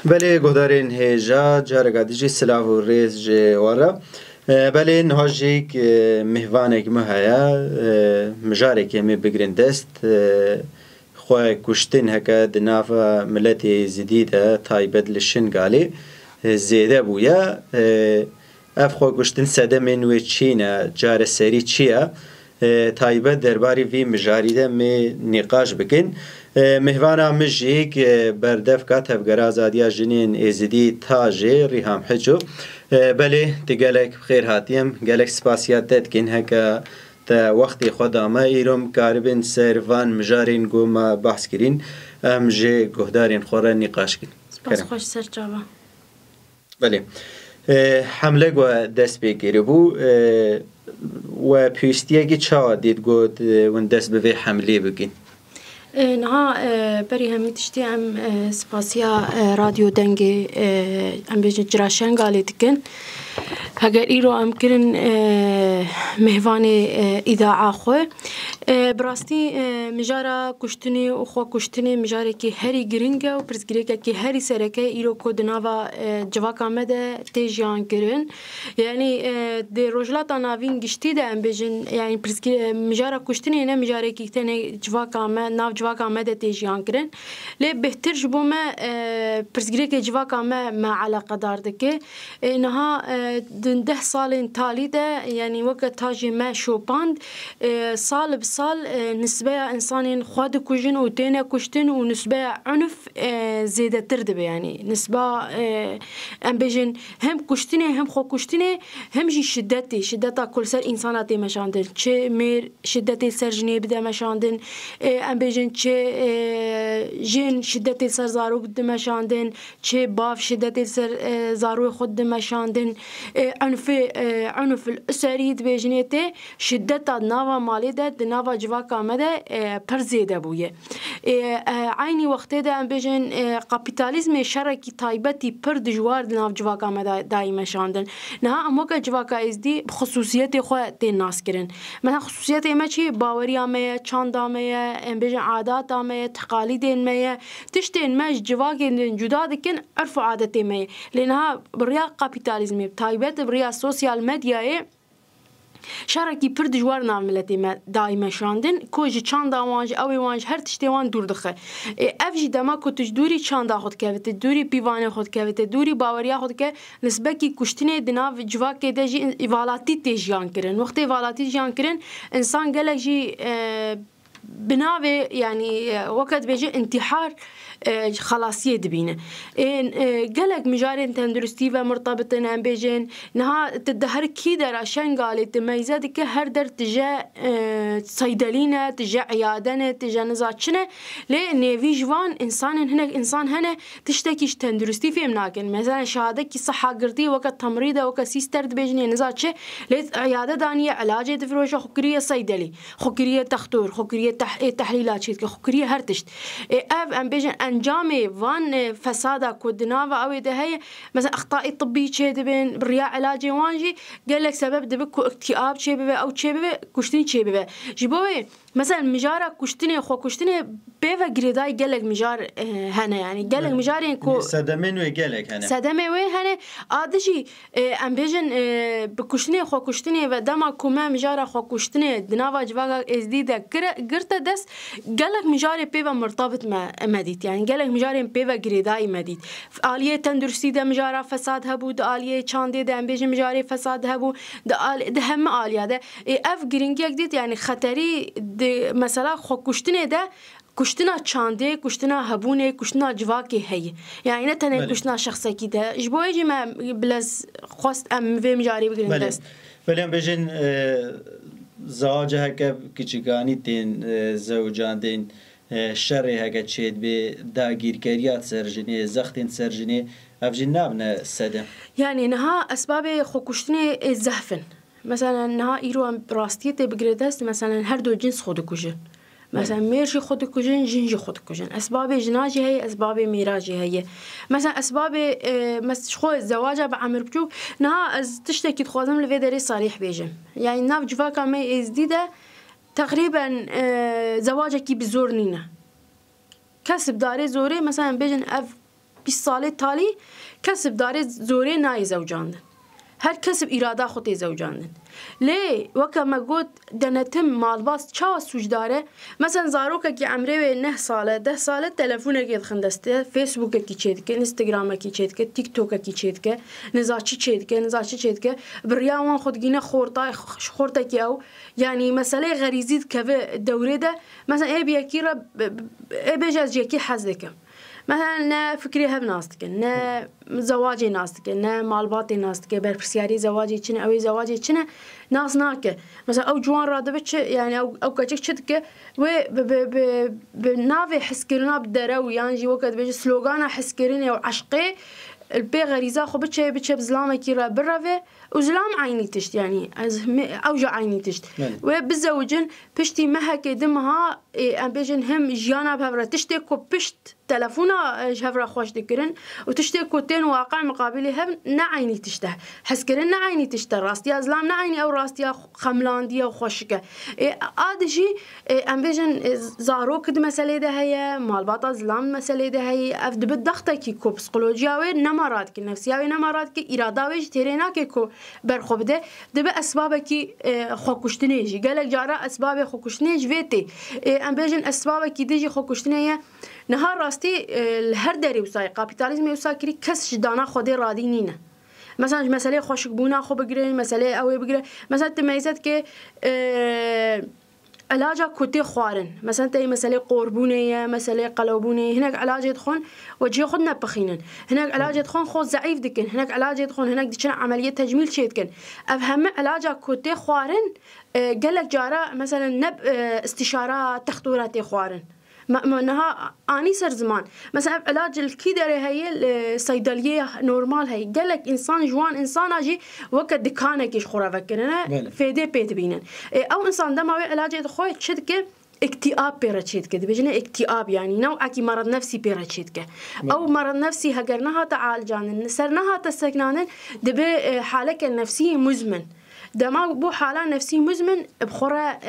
بله گودارین هجا جارگا دیجی سلاح و ریز جوارا بله نهاجیک مهوانک مهیا مجاری که می بگرین دست خواه کشتن هکا دناف ملت زدیده تایبد لشن گالی زیده بویا اف خواه کشتن سده منوی چینه جار سری چیه تایبد درباری وی مجاری ده می نقاش بکن مهوانا مجيك بردف كاتب غرازاديا جنين ازدي تاجي ريهام حجو بلي تقالك بخير هاتيم قالك سباسيات تتكين هكا تا وقتي خدامه ايروم كاربين سيرفان مجارين قوما بحث كرين ام جي قهدارين خورا نقاش كرين سپاس خوش سرجاوا بلي حمله و دست بگیری بو و پیوستیگی چا دید گود ون دست به حمله بگین نها بري همي تشتي ام سپاسيا راديو دنگي ام بيجي جراشن قالي تكن هاگر ايرو ام كرن مهواني اذاعة خوي براستي مجارا كشتني وخوا كشتني مجاري كي هري جرينجا وبرزجريكا كي هري سركة ايرو كودنافا جواكا مدى تيجيان كرن يعني دي روجلات نافين جشتي دا ام بيجن يعني مجارا كشتني انا مجاري كي تاني جواكا ما ناف جواكا مدى تيجيان كرن لي بهتر جبو ما برزجريكا جواكا ما علاقة دار دكي انها 10 سال تالي ده يعني وقت تاجي ما شوباند سال بسال نسبة إنسان خاد كوجن وتينا كشتن ونسبة عنف زيادة تردب يعني نسبة أم بيجن هم كشتني هم خو كشتني هم جي شدتها كل سر إنساناتي مشاندن شيء مير شدتي سرجني بدا مشاندن أم بيجن شيء جين شدتي سر زارو بدا مشاندن شيء باف شدتي سر زارو خد مشاندن عنف الأسري بيجنيته شدتها نافا مالي ده نافا جواكا مدى برزيدة بويه عيني وقت ده ام بيجن كابيتاليزم شركي تايبتي پر دجوار ناف جواكا مدى دايما شاندن نها اموكا جواكا ازدي بخصوصياتي خو تين ناس كرن مثلا خصوصياتي ما شي باوريا مية چاندا مية ام بيجن عادات مية تقاليدين مية تشتين ماش جواكي جدا دكن عرفوا عادتي مية لانها بريا كابيتاليزم تايبت بريا سوسيال ميديا شاركي پر دجوار نعملتي ما دائما شاندن كوجي چاندا وانج اوي وانج هر تشتي وان دور دخه افجي دما كو تجدوري چاندا خود كوت دوري بيوان خود كوت دوري باوريا خود ك نسبه كي كشتني دناف جواك دجي ايفالاتي تيجيان كرن وقت ايفالاتي جيان كرن انسان قالك جي بناوي يعني وقت بيجي انتحار خلاصية دبينه قالك مجارين تندرستي ومرتبطين هم بيجين نها تدهر كيدا راشان قالت تميزات كهر در تجا صيدلينة تجا عيادنة تجا نزاتشنة لأن في جوان إنسان هناك إنسان هنا تشتكيش تندرستي في مناكن مثلا شهادة كي صحة قرتي وقت تمريضة وقت سيستر بيجني نزاتشة ليت عيادة دانية علاج تفروش خكرية صيدلي خكرية تختور خكرية تحليلات شيء خكرية هرتشت أف أم بيجن انجامي وان فسادا كودنافا او ده هي مثلا اخطاء طبيه شي دبن بريا علاجي وانجي قال لك سبب دبك اكتئاب شي ببه او شي ببه كشتني شي ببه جيبوي مثلا مجارة كشتني خو كشتني بيفا جريداي قال لك مجار هنا يعني قال لك مجار يعني كو صدمين وقال لك هنا صدمه وين هنا ادشي ام بيجن بكشتني خو كشتني ودما كوما مجارة خو كشتني دنافا جواغا ازديده قرت دس قال لك مجار بيفا مرتبط مع مديت يعني قال لك مجار بيفا جريداي مديت آلية تندرسي ده مجارة فساد هبو ده آلية چاندي ده ام بيجن مجار فساد هبو ده هم آلية ده اف جرينجي جديد يعني خطري مثلا خو كشتني ده كشتنا چانده كشتنا هبونه كشتنا جواكي هي يعني نتنه كشتنا شخصي كده جبوي جي ما بلز خواست ام في مجاري بگرین دست بلیم بجن زواج هکه کچگانی تین زوجان تین شر هکه چید به داگیرکاریات سرجنی زختین سرجنی افجن نابنا سدم يعني نها اسباب خو كشتني زهفن مثلا نها ايرو براستيته بگرین دست مثلا هر دو جنس خود کجن مثلا ميرجي خود كوجن جنجي خود كوجن اسباب جناجي هي اسباب ميراجي هي مثلا اسباب مس خو الزواج بعمر بجو نا از تشتكي تخوازم لفي دري صريح بيجم يعني ناف جفاكا مي ازديده تقريبا زواجك بزور نينا كسب داري زوري مثلا بيجن اف 20 سال تالی کسب داره زوره نای زوجاندن هر کسب اراده خود زوجاندن لی وقت ما گفت دنتم مالباس چه سوج داره مثلا زاروکه که عمره 9 ساله 10 ساله تلفونه که خندسته فیسبوک کی چید که اینستاگرام کی چید که تیک توک کی چید که نزاچی چید که بریاوان خودگینه خورتا کی او یعنی مسئله غریزید که دوره ده مثلا ای بیاکی را ای بیجاز یکی حز دکم مثلا نه فکری هب ناستکن نه زواجی ناستکن نه مالباتی ناستکن برپرسیاری زواجی چنه اوی زواجی چنه ناس ناکه مثلا او جوان راده بچه یعنی او کچک چد که و به ناوی حس کردن بدره و یعنی جی وقت بچه سلوگانا حس کردن و عشقه البی غریزه خو بچه بزلامه کی را بروه و زلام عینی تشت يعني اوجع عینی تشت و بزوجن پشتی مهک دمها ام بيجن هم جيانا بهبره تشتی کو پشت تلفونا جهبره خوش دکرن و تشتی کو تین واقع مقابلی هم نه عینی تشته حس کرن نه عینی تشته راستیا زلام نه عینی او راستیا خملاندی و خوشکه آدشی ام بيجن زارو کد مسئله ده هي مالباطا زلام مسئله ده هي اف دبت دخته کی کو پسیکولوژیا و نمارات کی نفسیا و نمارات کی اراده و ترینا کی کو برخوب ده به اسباب کی خوکشتنیجی گلک جارا اسباب خوکشتنیج ویتی ام بیجن اسباب کی دیجی خوکشتنیه نهار راستی هر دری وسای کاپیتالیسم وسای کری کس دانا خودی رادی نینه مثلا مسئله خوشک بونا خو بگیره مسئله اوی بگیره مثلا تمیزت که علاجا كوتي خوارن مثلا تي مسألة قربونية مسألة قلوبونية هناك علاج يدخون وجه خدنا بخينن هناك علاج يدخون خود ضعيف دكن هناك علاج يدخون هناك ديشنا عملية تجميل شيدكن أفهم علاجا كوتي خوارن قالك جارا مثلا نب استشارة تخطورات خوارن ما انها اني سر زمان مثلا علاج الكيدري هي الصيدليه نورمال هي قالك انسان جوان انسان اجي وقت دكانك يش خورا فكرنا فيدي بيت بينن او انسان دماوي علاج خوي تشدك اكتئاب بيرتشيتك بيجينا اكتئاب يعني نوع اكي مرض نفسي بيرتشيتك او مرض نفسي هجرناها تعالجان سرناها تسكنان دبي حالك النفسي مزمن دما بو حاله نفسي مزمن بخورة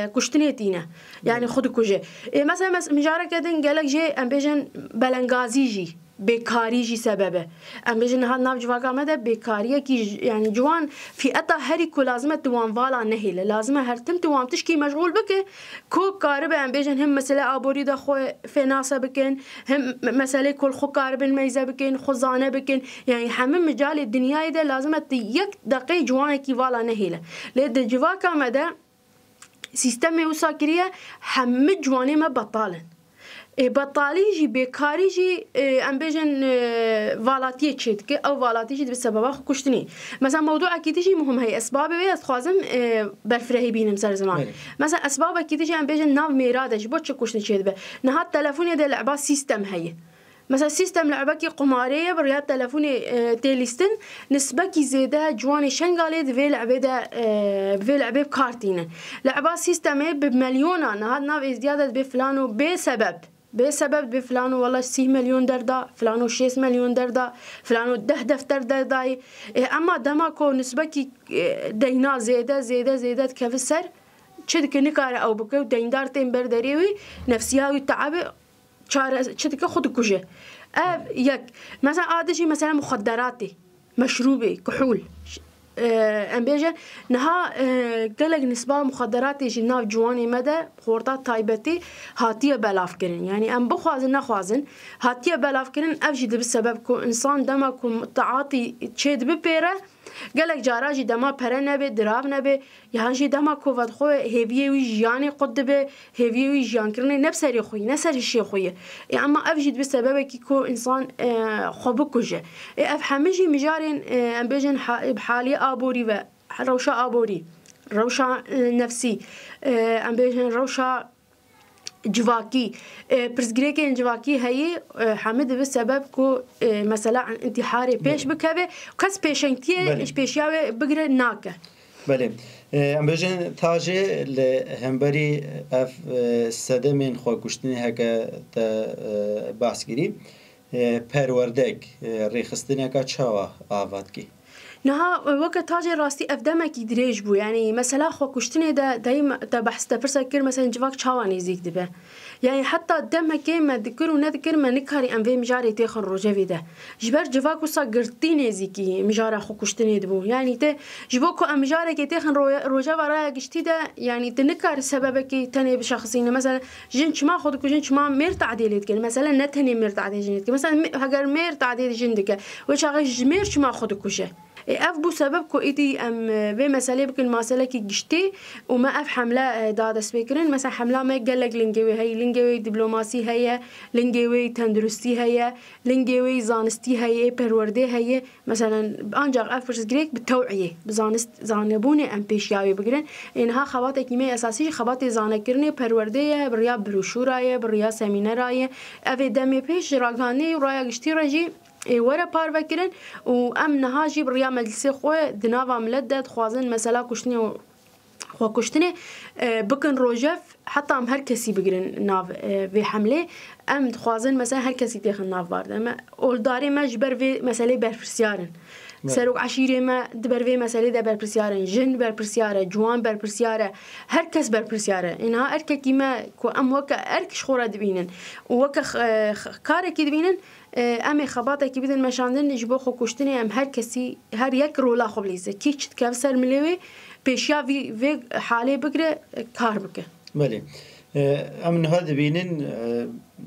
كشتنيتينا يعني خد كوجه مثلا مجارة كدن قالك جي ام بيجن بلنغازي جي بكاري جي سببه ام بيجن هاد ناف جواكا مدى بكاريه كي يعني جوان في اتا هري كو لازمه توان فالا نهيله لازمه هرتم توان تشكي مشغول بك كو كاربه ام بيجن هم مساله ابوري دا خو فناسه بكن هم مساله كل خو كارب الميزه بكن خزانه بكن يعني هم مجال الدنيا ده لازمه يك دقيق جوان كي فالا نهيله لد جواكا مدى سيستم وساكريه هم جواني ما بطالن بطاليجي بكاريجي ام بيجن فالاتيه تشيتك او فالاتيجي بسبب كشتني مثلا موضوع اكيد شيء مهم هي اسباب بس خوازم برفرهي بينم سر زمان مثلا اسباب اكيد شيء ام بيجن ناف ميرادش بوتش كشتني تشيد نها التليفون ده لعبه سيستم هي مثلا سيستم لعبه كي قماريه بريا تليفون تيليستن نسبه كي زياده جواني شنغالي في لعبه ده في لعبه بكارتين لعبه سيستم بمليون هذا ناف ازديادت بفلانو بسبب بفلانو والله 6 مليون دردا فلانو 6 مليون دردا فلانو 10 دفتر درداي اما دماكو نسبه كي دينا زياده كيف السر چدك نكار او بكو ديندار تين بردريوي نفسياوي تعب چدك خود كوجه يك مثلا عادشي مثلا مخدراتي مشروبي كحول ام بيجن نها قالك نسبة مخدرات يجي ناف جواني مدى خورطات تايبتي هاتيه بلاف كرن يعني ام بخوازن نخوازن هاتيه بلاف كرن افجد بسبب كو انسان دمكم تعاطي تشيد ببيره قالك جاراجي دما پره نبه دراب نبه یهانجی دما کوفت خو هیویوی جانی قد به هیویوی جان کرنه نفسری خوی نسری شی خوی اما افجد بسبب کی کو انسان خوب کجه افهمجی مجارین ام بجن بحالی آبوری و روشا آبوری روشا نفسی ام بجن روشا جواكي برزقريك جواكي هي حمد بسبب كو مثلا عن انتحاري بيش بكبه كاس بيشنتيه ايش بيشياوي بقرا ناكه بله ام بجن تاجه لهمبري اف سدمن خو كشتني هكا باسكري پروردك ريخستنه کا چاوا آوادكي نها وقت تاجر راستي افدمك يدريج بو يعني مثلا خو كشتني دا دايما بحث تفرس كير مثلا جواك چاواني زيك دبه يعني حتى دمك ما ذكر ونذكر ما نكاري أم في مجاري تاخن روجافي ده جبر جفاك وصا قرتيني زيكي مجارة خو كشتني دبو يعني ته جبوكو أم مجاري كي تاخن روجافا رايا قشتي ده يعني تنكار سببك تاني بشخصين مثلا جنش ما خدك جنش ما ميرت عديلتك مثلا نتني ميرت عديل جنتك مثلا هجر ميرت عديل جندك وشغش ميرش ما خدك وشه اف بو سبب كو ايدي ام في مسألة بكل مسألة كي جشتي وما اف حملة دادا سبيكرين مثلا حملة ما يقلق لنجوي هي لنجوي دبلوماسي هي لنجوي تندرستي هي لنجوي زانستي هي پروردي هي مثلا انجاق افرس جريك بالتوعية بزانست زانبوني ام بيشياوي بقرن انها خوات كيمياء اساسي خوات زانكرني پروردي بريا بروشورايه بريا سيمينارايه افي دمي بيش راغاني ورايا جشتي رجي ورا بار فكرن وام نهاجي بريا مجلسي خو دنافا ملدد خوازن مثلا كشتني خو كشتني بكن روجف حتى ام هر كسي بقرن ناف في حمله ام خوازن مثلا هر كسي تاخن ناف بارد اما اولداري ما جبر في مساله برفسيارن سروق عشيرة ما دبر في مساله ده برفسيارن جن برفسياره جوان برفسياره هر كس برفسياره انها ارك كيما كو ام وكا ارك شخوره دبينن وكا كارك دبينن ام خباطه کی بدن مشاندن نجبو خو کشتنی ام هر کسی هر یک رولا خبلیزه کی چت کفسر ملوی پیشیا وی حاله بگره کار بکه بله ام هذا بينن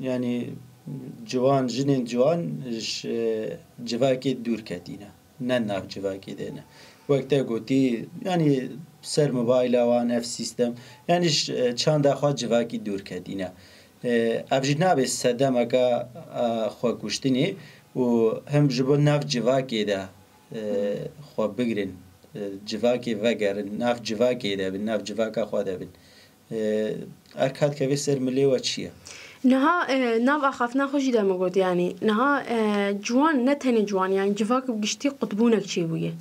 يعني جوان جنين جوان جواكي دور كاتينا نناف جواكي دينا وقتها قلتي يعني سر موبايل وان اف سيستم يعني چند اخوات جواكي دور كاتينا ابجنا به صدم اگه خو کشتنی و هم جبو ناف جواکی ده خو بگرن جواکی وگرن ناف جواکی ده بن ناف جواکا خو ده بن ارکاد که سر ملی و چیه نها ناف اخافنا خوشی ده مگود يعني نها جوان نتني جوان يعني جواك بقشتي قطبونك چي بويه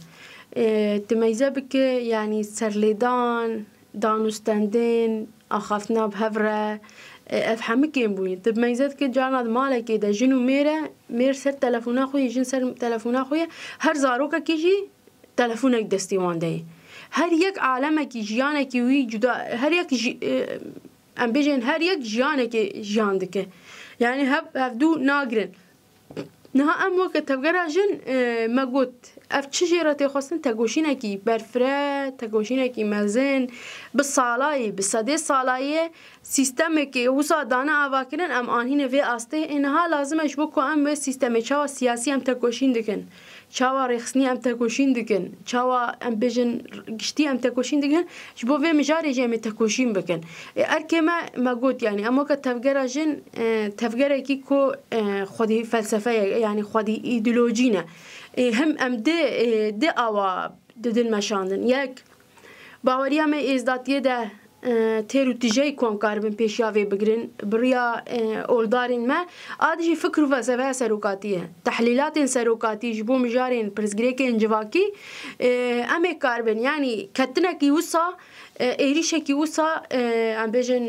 تميزه بك يعني سرليدان دانوستندين اخافنا بهفره افهمك كيم بوي طب ميزات كي جانا مالك كده جنو مير سر تلفون اخويا جن سر تلفون اخويا هر زاروكا كيجي تلفونك دستي واندي هر يك عالمك جيانك وي جدا هر يك ام بيجن هر يك جيانك جاندك يعني هفدو ناقرن نها ام وقت تبقرا جن ما قلت اف تشجيرتي خاصن تگوشينكي برفره تگوشينكي مزن بالصالاي بالصدي صالايه سيستمكي وصا دانا اواكرن ام انهين في استه انها لازم اشبكو ام سيستم چاوا سياسي ام تگوشين دكن چاوا رخصني ام تگوشين دكن چاوا ام بيجن گشتي ام تگوشين دكن شبو في مجاري جيم تگوشين بكن اركما ما قلت يعني ام وقت تفقرا جن تفقركي كو خدي فلسفه يعني خدي ايديولوجينا هم ام دي اوا ددن مشاندن یک باوریا ما ازداتیه ده تیرو تجای کم کاربن پیشیاوی بگرن بریا اولدارین ما آدیجی فکر و فلسفه سروکاتیه تحلیلات سروکاتی جبو مجارین پرزگریک انجواکی ام کاربن يعني کتنه کی وسا ایریشه کی وسا ام بجن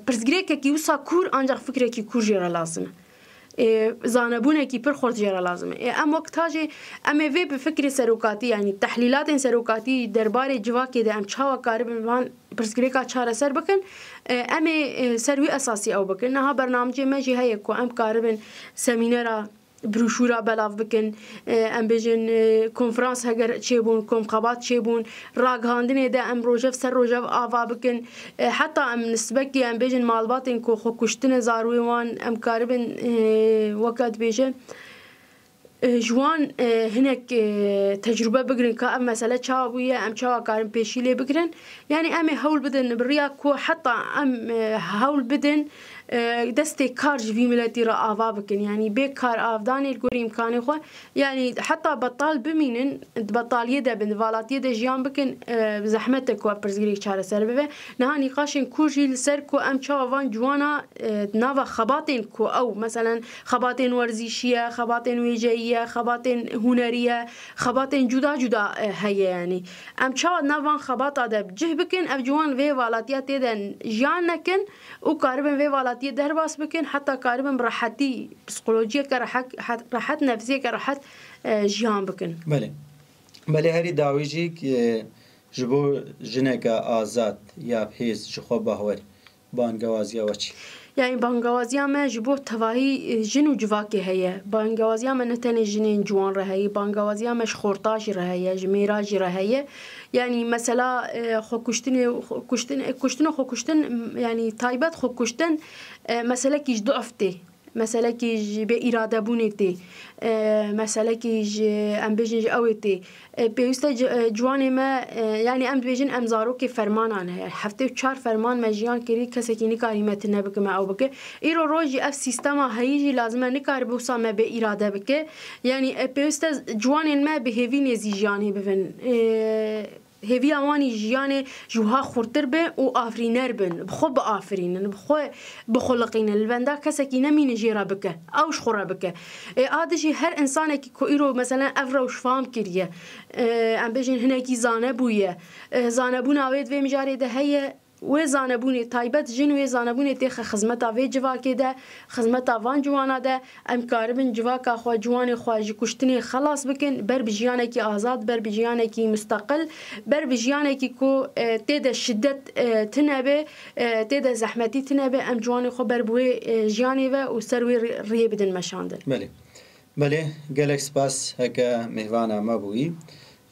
پرزگریک کی وسا کور انجا فکر کی کور جرا لازمه زانبونه کی پر خورد جرا لازمه ام وقت هاجي ام وی بفكر سروكاتي يعني تحليلات سروكاتي دربار جواكي ده ام چاوا قارب وان برسكريكا چاره سر بكن ام سروي اساسي او بكن ها برنامج ما جي هي كو ام قارب سيمينارا بروشورا بلاف بكن ام بيجن كونفرنس هگر چيبون كومقابات چيبون راغاندنه ده ام روجف سر روجف آوا بكن حتى ام نسبكي ام بيجن معلوماتن كو خو كشتن زاروي وان ام قاربن وقت بيجن جوان هناك تجربه بقرن كأم مسألة شاوية ام شاوا قارن بيشيلي بقرن يعني ام هول بدن بريا كو حتى ام هول بدن دستي كارج في ملتي رأوا بكن يعني بكار أفداني الكوري إمكاني خو يعني حتى بطال بمينن بطال يدا بنفالات يدا جيان بكن بزحمتك وبرزقري شهر سربه نها نقاشن كوجي لسر كو أم شافان جوانا نافا خباطين كو أو مثلا خباطين ورزيشية خباطين ويجائية خباطين هنرية خباطين جدا جدا هي يعني أم شاف نافان خباط هذا بجه بكن أف جوان في والاتيات يدا جيان نكن وقاربن في والاتية درباس بكن حتى قاربن راحتي بسيكولوجية كراحت نفسية كراحت جيان بكن بله هری داویجی که جبو جنگا آزاد یا بهیز جخو باور بانگوازی و چی يعني بانگوازیا ما جبو تواهی جن و جواکی هیه بانگوازیا ما نتنی جنین جوان رهی بانگوازیا مش خورتاش رهیه جمیراج رهیه يعني مثلا خو كشتن يعني تايبات خو كشتن مثلا كيش ضعفتي مثلا كيش بإرادة بونيتي مثلا كيش أم بيجن أويتي بيوستا جواني ما يعني أم بيجن أم زارو كي فرمان عنها حفتي وشار فرمان مجيان كري كسكيني كاريمة نبك ما أو بك إيرو روجي أف سيستما هيجي لازم نكار بوسا ما بإرادة بك يعني بيوستا جواني ما بهيفي نزيجاني بفن هیوی آوانی جیان جوها خورتر به و آفرینر بن بخو بآفرینن بخو بخلقین البندا کسی که نمی نجیرا بکه اوش خورا بکه عادشی هر انسان که کویرو مثلا افروش فام کریه ام بجین هنگی زانه بویه زانه بون آوید و مجاری ده هیه و زانبونی تایبت جن و زانبونی تیخ خدمت آوی جواکی ده خدمت آوان جوانا ده ام کاربن جواکا خوا جوان خوا جکشتنی خلاص بکن بر بجیانه کی آزاد بر بجیانه کی مستقل بر بجیانه کی کو تید شدت تنبه تید زحمتی تنبه ام جوان خو بر بوی جیانی و سروی ریه بدن مشاندن. بله گلک سپاس هکا مهوانا ما بوی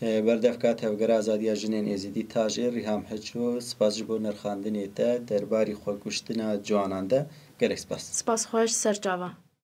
بردفکات هفگر آزادی جنین ازیدی تاجر ریحام حجو سپاس جبو نرخاندنی تا درباری خواه کشتنا جوانانده گلک سپاس سپاس خوش سرچاوا